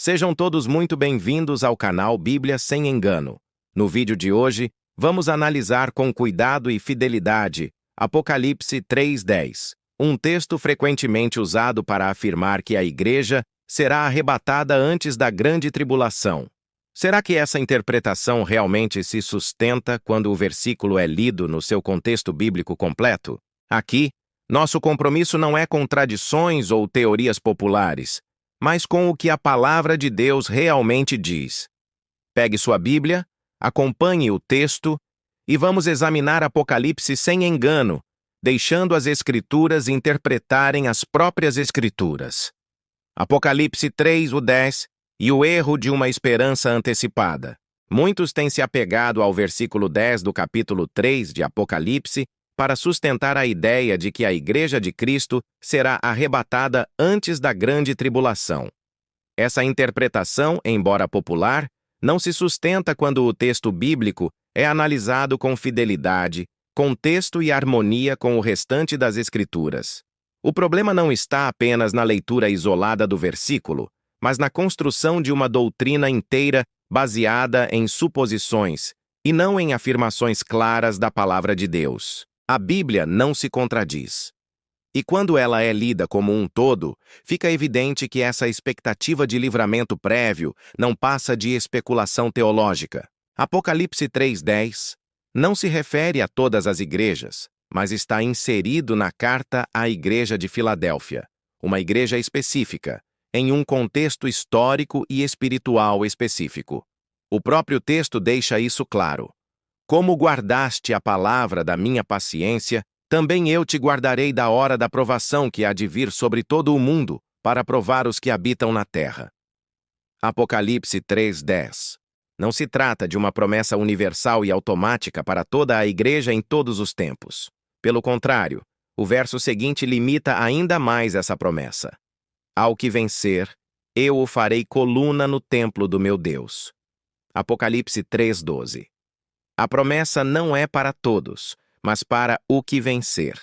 Sejam todos muito bem-vindos ao canal Bíblia Sem Engano. No vídeo de hoje, vamos analisar com cuidado e fidelidade Apocalipse 3:10, um texto frequentemente usado para afirmar que a igreja será arrebatada antes da grande tribulação. Será que essa interpretação realmente se sustenta quando o versículo é lido no seu contexto bíblico completo? Aqui, nosso compromisso não é com tradições ou teorias populares, mas com o que a palavra de Deus realmente diz. Pegue sua Bíblia, acompanhe o texto e vamos examinar Apocalipse sem engano, deixando as Escrituras interpretarem as próprias Escrituras. Apocalipse 3:10 e o erro de uma esperança antecipada. Muitos têm se apegado ao versículo 10 do capítulo 3 de Apocalipse para sustentar a ideia de que a Igreja de Cristo será arrebatada antes da grande tribulação. Essa interpretação, embora popular, não se sustenta quando o texto bíblico é analisado com fidelidade, contexto e harmonia com o restante das Escrituras. O problema não está apenas na leitura isolada do versículo, mas na construção de uma doutrina inteira baseada em suposições e não em afirmações claras da palavra de Deus. A Bíblia não se contradiz. E quando ela é lida como um todo, fica evidente que essa expectativa de livramento prévio não passa de especulação teológica. Apocalipse 3:10 não se refere a todas as igrejas, mas está inserido na carta à Igreja de Filadélfia, uma igreja específica, em um contexto histórico e espiritual específico. O próprio texto deixa isso claro. Como guardaste a palavra da minha paciência, também eu te guardarei da hora da provação que há de vir sobre todo o mundo, para provar os que habitam na terra. Apocalipse 3:10. Não se trata de uma promessa universal e automática para toda a igreja em todos os tempos. Pelo contrário, o verso seguinte limita ainda mais essa promessa. Ao que vencer, eu o farei coluna no templo do meu Deus. Apocalipse 3:12. A promessa não é para todos, mas para o que vencer.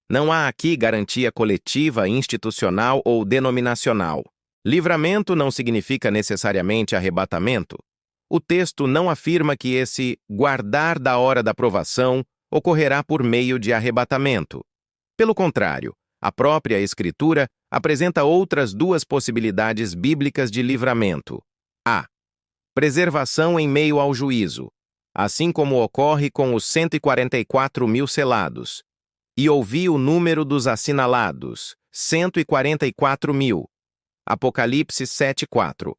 Não há aqui garantia coletiva, institucional ou denominacional. Livramento não significa necessariamente arrebatamento. O texto não afirma que esse guardar da hora da provação ocorrerá por meio de arrebatamento. Pelo contrário, a própria Escritura apresenta outras duas possibilidades bíblicas de livramento. A. Preservação em meio ao juízo, assim como ocorre com os 144.000 selados. E ouvi o número dos assinalados, 144.000. Apocalipse 7:4.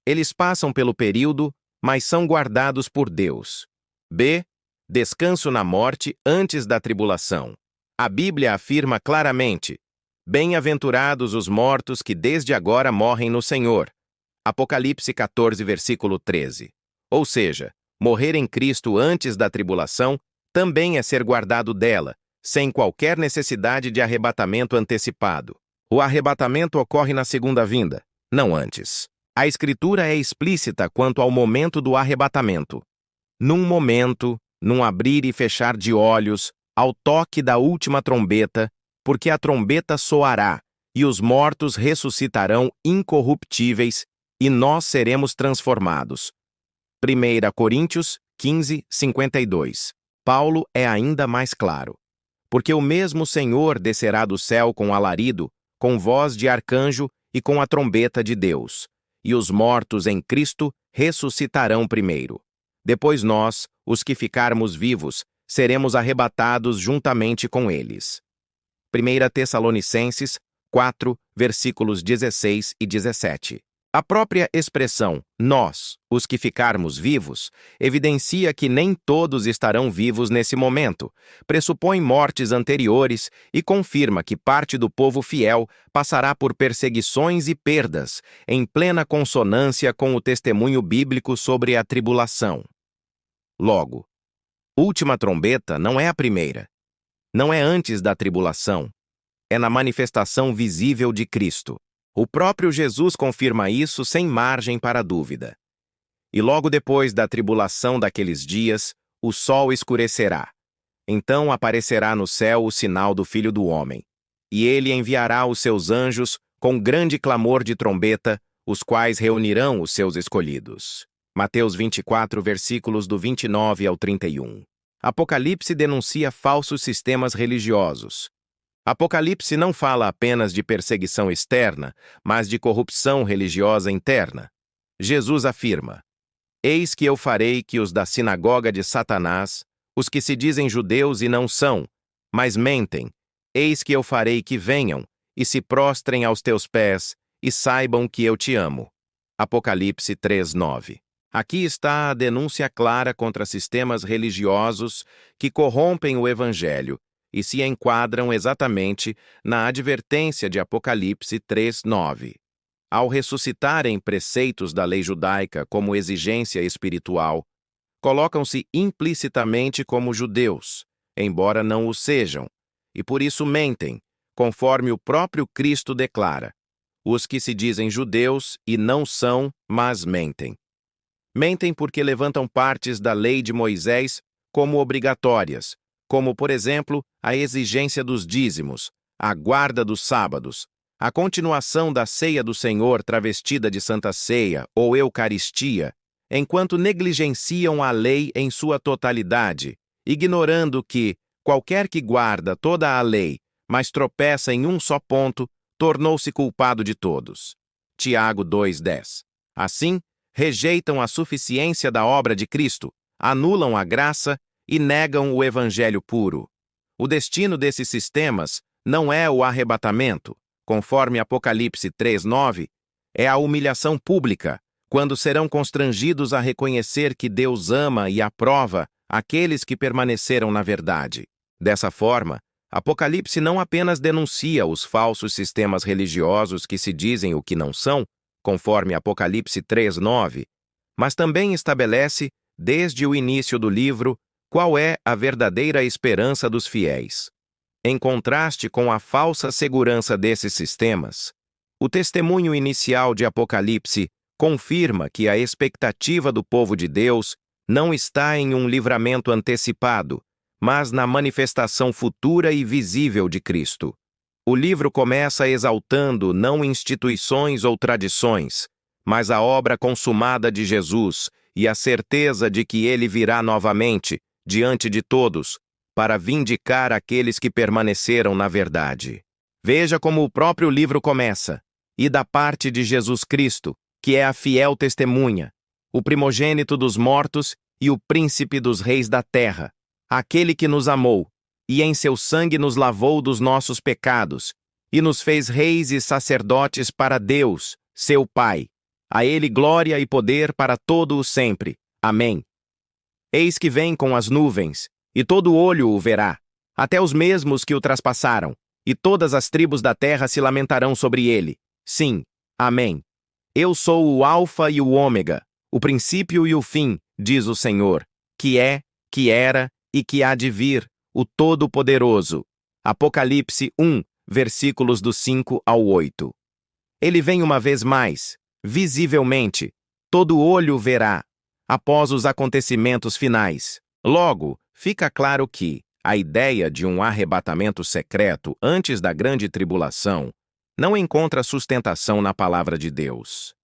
Eles passam pelo período, mas são guardados por Deus. B. Descanso na morte antes da tribulação. A Bíblia afirma claramente: bem-aventurados os mortos que desde agora morrem no Senhor. Apocalipse 14, versículo 13. Ou seja, morrer em Cristo antes da tribulação também é ser guardado dela, sem qualquer necessidade de arrebatamento antecipado. O arrebatamento ocorre na segunda vinda, não antes. A Escritura é explícita quanto ao momento do arrebatamento. Num momento, num abrir e fechar de olhos, ao toque da última trombeta, porque a trombeta soará, e os mortos ressuscitarão incorruptíveis, e nós seremos transformados. 1 Coríntios 15:52. Paulo é ainda mais claro. Porque o mesmo Senhor descerá do céu com alarido, com voz de arcanjo e com a trombeta de Deus. E os mortos em Cristo ressuscitarão primeiro. Depois nós, os que ficarmos vivos, seremos arrebatados juntamente com eles. 1 Tessalonicenses 4, versículos 16 e 17. A própria expressão nós, os que ficarmos vivos, evidencia que nem todos estarão vivos nesse momento, pressupõe mortes anteriores e confirma que parte do povo fiel passará por perseguições e perdas, em plena consonância com o testemunho bíblico sobre a tribulação. Logo, última trombeta não é a primeira. Não é antes da tribulação. É na manifestação visível de Cristo. O próprio Jesus confirma isso sem margem para dúvida. E logo depois da tribulação daqueles dias, o sol escurecerá. Então aparecerá no céu o sinal do Filho do Homem. E ele enviará os seus anjos com grande clamor de trombeta, os quais reunirão os seus escolhidos. Mateus 24, versículos do 29 ao 31. Apocalipse denuncia falsos sistemas religiosos. Apocalipse não fala apenas de perseguição externa, mas de corrupção religiosa interna. Jesus afirma: Eis que eu farei que os da sinagoga de Satanás, os que se dizem judeus e não são, mas mentem, eis que eu farei que venham e se prostrem aos teus pés e saibam que eu te amo. Apocalipse 3:9. Aqui está a denúncia clara contra sistemas religiosos que corrompem o Evangelho e se enquadram exatamente na advertência de Apocalipse 3:9. Ao ressuscitarem preceitos da lei judaica como exigência espiritual, colocam-se implicitamente como judeus, embora não o sejam, e por isso mentem, conforme o próprio Cristo declara: os que se dizem judeus e não são, mas mentem. Mentem porque levantam partes da lei de Moisés como obrigatórias, como, por exemplo, a exigência dos dízimos, a guarda dos sábados, a continuação da ceia do Senhor travestida de Santa Ceia ou Eucaristia, enquanto negligenciam a lei em sua totalidade, ignorando que qualquer que guarda toda a lei, mas tropeça em um só ponto, tornou-se culpado de todos. Tiago 2:10. Assim, rejeitam a suficiência da obra de Cristo, anulam a graça e negam o evangelho puro. O destino desses sistemas não é o arrebatamento, conforme Apocalipse 3:9, é a humilhação pública, quando serão constrangidos a reconhecer que Deus ama e aprova aqueles que permaneceram na verdade. Dessa forma, Apocalipse não apenas denuncia os falsos sistemas religiosos que se dizem o que não são, conforme Apocalipse 3:9, mas também estabelece, desde o início do livro, qual é a verdadeira esperança dos fiéis. Em contraste com a falsa segurança desses sistemas, o testemunho inicial de Apocalipse confirma que a expectativa do povo de Deus não está em um livramento antecipado, mas na manifestação futura e visível de Cristo. O livro começa exaltando não instituições ou tradições, mas a obra consumada de Jesus e a certeza de que ele virá novamente, diante de todos, para vindicar aqueles que permaneceram na verdade. Veja como o próprio livro começa: e da parte de Jesus Cristo, que é a fiel testemunha, o primogênito dos mortos e o príncipe dos reis da terra, aquele que nos amou, e em seu sangue nos lavou dos nossos pecados, e nos fez reis e sacerdotes para Deus, seu Pai. A ele glória e poder para todo o sempre. Amém. Eis que vem com as nuvens, e todo olho o verá, até os mesmos que o traspassaram, e todas as tribos da terra se lamentarão sobre ele. Sim, amém. Eu sou o Alfa e o Ômega, o princípio e o fim, diz o Senhor, que é, que era e que há de vir, o Todo-Poderoso. Apocalipse 1, versículos do 5 ao 8. Ele vem uma vez mais, visivelmente, todo olho o verá, após os acontecimentos finais. Logo, fica claro que a ideia de um arrebatamento secreto antes da grande tribulação não encontra sustentação na palavra de Deus.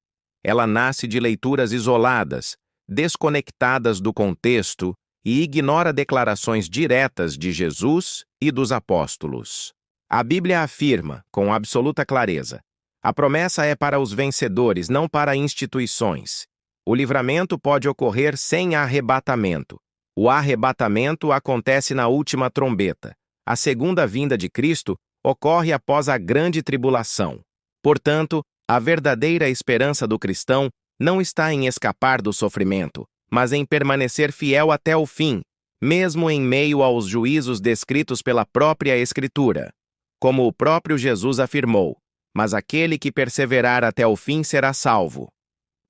Ela nasce de leituras isoladas, desconectadas do contexto e ignora declarações diretas de Jesus e dos apóstolos. A Bíblia afirma, com absoluta clareza, a promessa é para os vencedores, não para instituições. O livramento pode ocorrer sem arrebatamento. O arrebatamento acontece na última trombeta. A segunda vinda de Cristo ocorre após a grande tribulação. Portanto, a verdadeira esperança do cristão não está em escapar do sofrimento, mas em permanecer fiel até o fim, mesmo em meio aos juízos descritos pela própria Escritura. Como o próprio Jesus afirmou: mas aquele que perseverar até o fim será salvo.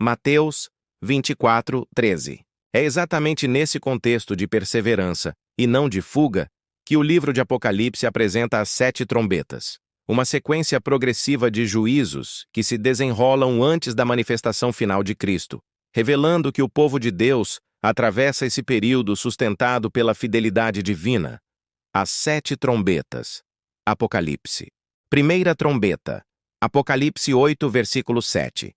Mateus 24:13. É exatamente nesse contexto de perseverança, e não de fuga, que o livro de Apocalipse apresenta as 7 trombetas, uma sequência progressiva de juízos que se desenrolam antes da manifestação final de Cristo, revelando que o povo de Deus atravessa esse período sustentado pela fidelidade divina. As 7 trombetas. Apocalipse. Primeira trombeta. Apocalipse 8, versículo 7.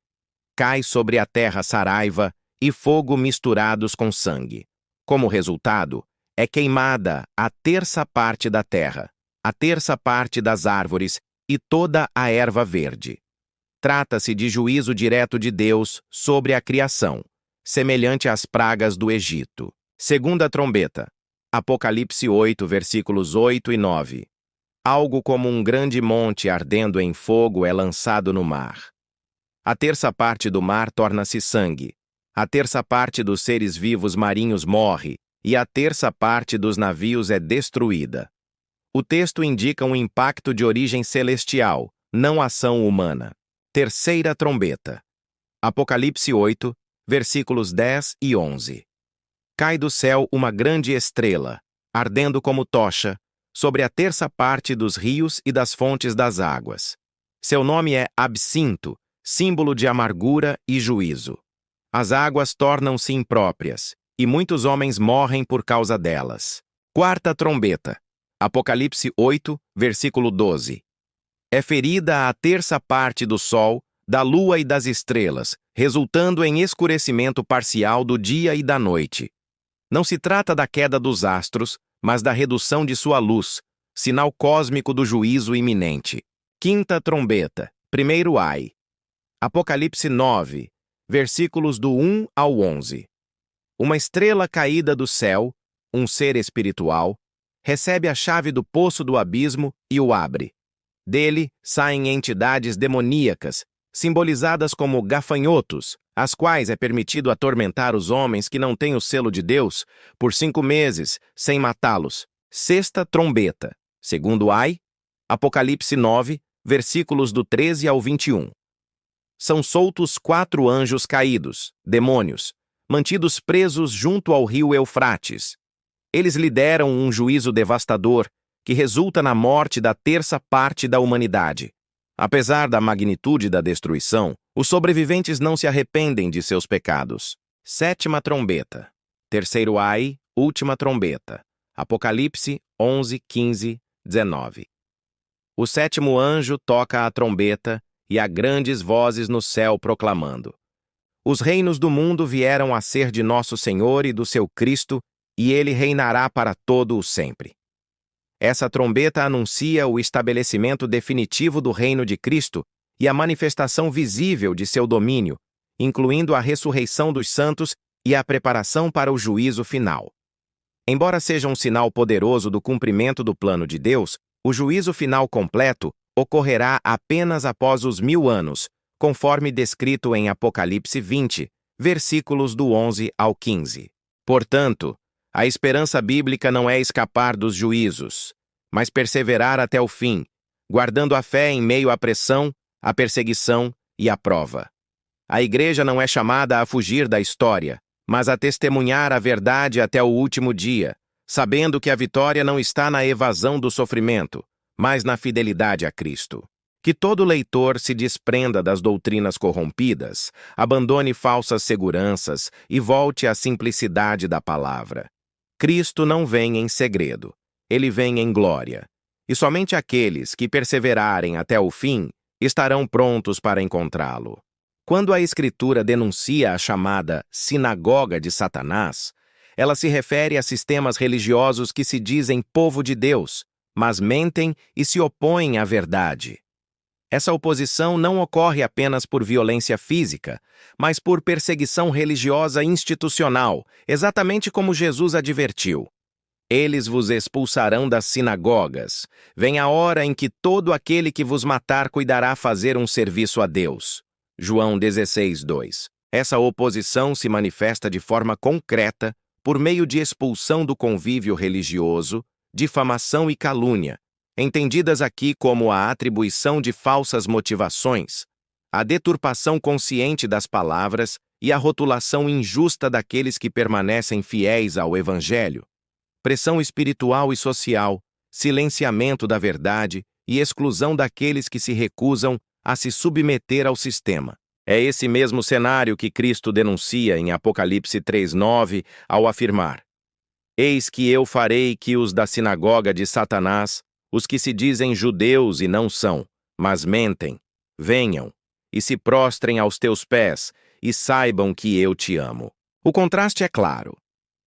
cai sobre a terra saraiva e fogo misturados com sangue. Como resultado, é queimada a terça parte da terra, a terça parte das árvores e toda a erva verde. Trata-se de juízo direto de Deus sobre a criação, semelhante às pragas do Egito. Segunda trombeta. Apocalipse 8, versículos 8 e 9. Algo como um grande monte ardendo em fogo é lançado no mar. A terça parte do mar torna-se sangue. A terça parte dos seres vivos marinhos morre, e a terça parte dos navios é destruída. O texto indica um impacto de origem celestial, não ação humana. Terceira trombeta. Apocalipse 8, versículos 10 e 11. Cai do céu uma grande estrela, ardendo como tocha, sobre a terça parte dos rios e das fontes das águas. Seu nome é Absinto, símbolo de amargura e juízo. As águas tornam-se impróprias, e muitos homens morrem por causa delas. Quarta trombeta. Apocalipse 8, versículo 12. É ferida a terça parte do sol, da lua e das estrelas, resultando em escurecimento parcial do dia e da noite. Não se trata da queda dos astros, mas da redução de sua luz, sinal cósmico do juízo iminente. Quinta trombeta. Primeiro ai. Apocalipse 9, versículos do 1 ao 11. Uma estrela caída do céu, um ser espiritual, recebe a chave do poço do abismo e o abre. Dele saem entidades demoníacas, simbolizadas como gafanhotos, às quais é permitido atormentar os homens que não têm o selo de Deus por 5 meses, sem matá-los. Sexta trombeta. Segundo ai, Apocalipse 9, versículos do 13 ao 21. São soltos 4 anjos caídos, demônios, mantidos presos junto ao rio Eufrates. Eles lideram um juízo devastador que resulta na morte da terça parte da humanidade. Apesar da magnitude da destruição, os sobreviventes não se arrependem de seus pecados. Sétima trombeta. Terceiro ai, última trombeta. Apocalipse 11, 15, 19. O sétimo anjo toca a trombeta e há grandes vozes no céu proclamando: os reinos do mundo vieram a ser de nosso Senhor e do seu Cristo, e ele reinará para todo o sempre. Essa trombeta anuncia o estabelecimento definitivo do reino de Cristo e a manifestação visível de seu domínio, incluindo a ressurreição dos santos e a preparação para o juízo final. Embora seja um sinal poderoso do cumprimento do plano de Deus, o juízo final completo ocorrerá apenas após os 1000 anos, conforme descrito em Apocalipse 20, versículos do 11 ao 15. Portanto, a esperança bíblica não é escapar dos juízos, mas perseverar até o fim, guardando a fé em meio à pressão, à perseguição e à prova. A igreja não é chamada a fugir da história, mas a testemunhar a verdade até o último dia, sabendo que a vitória não está na evasão do sofrimento, mas na fidelidade a Cristo. Que todo leitor se desprenda das doutrinas corrompidas, abandone falsas seguranças e volte à simplicidade da palavra. Cristo não vem em segredo, ele vem em glória, e somente aqueles que perseverarem até o fim estarão prontos para encontrá-lo. Quando a Escritura denuncia a chamada sinagoga de Satanás, ela se refere a sistemas religiosos que se dizem povo de Deus, mas mentem e se opõem à verdade. Essa oposição não ocorre apenas por violência física, mas por perseguição religiosa institucional, exatamente como Jesus advertiu. Eles vos expulsarão das sinagogas. Vem a hora em que todo aquele que vos matar cuidará fazer um serviço a Deus. João 16, 2. Essa oposição se manifesta de forma concreta por meio de expulsão do convívio religioso, difamação e calúnia, entendidas aqui como a atribuição de falsas motivações, a deturpação consciente das palavras e a rotulação injusta daqueles que permanecem fiéis ao Evangelho, pressão espiritual e social, silenciamento da verdade e exclusão daqueles que se recusam a se submeter ao sistema. É esse mesmo cenário que Cristo denuncia em Apocalipse 3:9 ao afirmar: eis que eu farei que os da sinagoga de Satanás, os que se dizem judeus e não são, mas mentem, venham, e se prostrem aos teus pés e saibam que eu te amo. O contraste é claro.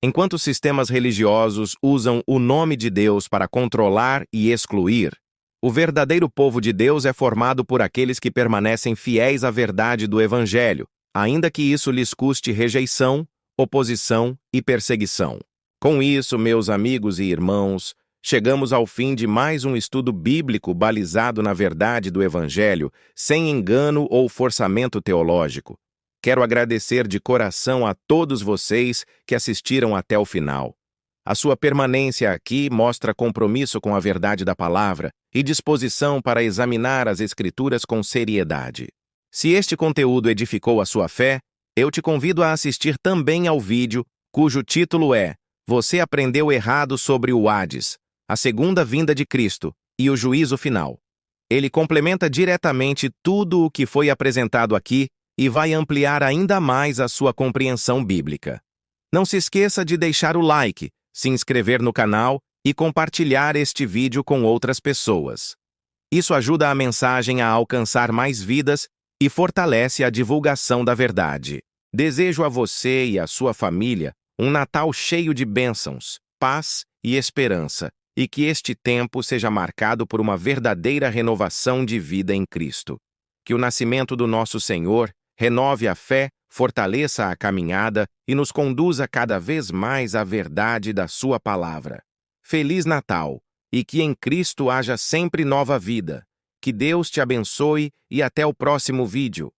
Enquanto sistemas religiosos usam o nome de Deus para controlar e excluir, o verdadeiro povo de Deus é formado por aqueles que permanecem fiéis à verdade do Evangelho, ainda que isso lhes custe rejeição, oposição e perseguição. Com isso, meus amigos e irmãos, chegamos ao fim de mais um estudo bíblico balizado na verdade do Evangelho, sem engano ou forçamento teológico. Quero agradecer de coração a todos vocês que assistiram até o final. A sua permanência aqui mostra compromisso com a verdade da palavra e disposição para examinar as Escrituras com seriedade. Se este conteúdo edificou a sua fé, eu te convido a assistir também ao vídeo cujo título é Você aprendeu errado sobre o Hades, a segunda vinda de Cristo e o juízo final. Ele complementa diretamente tudo o que foi apresentado aqui e vai ampliar ainda mais a sua compreensão bíblica. Não se esqueça de deixar o like, se inscrever no canal e compartilhar este vídeo com outras pessoas. Isso ajuda a mensagem a alcançar mais vidas e fortalece a divulgação da verdade. Desejo a você e a sua família um Natal cheio de bênçãos, paz e esperança, e que este tempo seja marcado por uma verdadeira renovação de vida em Cristo. Que o nascimento do nosso Senhor renove a fé, fortaleça a caminhada e nos conduza cada vez mais à verdade da sua palavra. Feliz Natal e que em Cristo haja sempre nova vida. Que Deus te abençoe e até o próximo vídeo.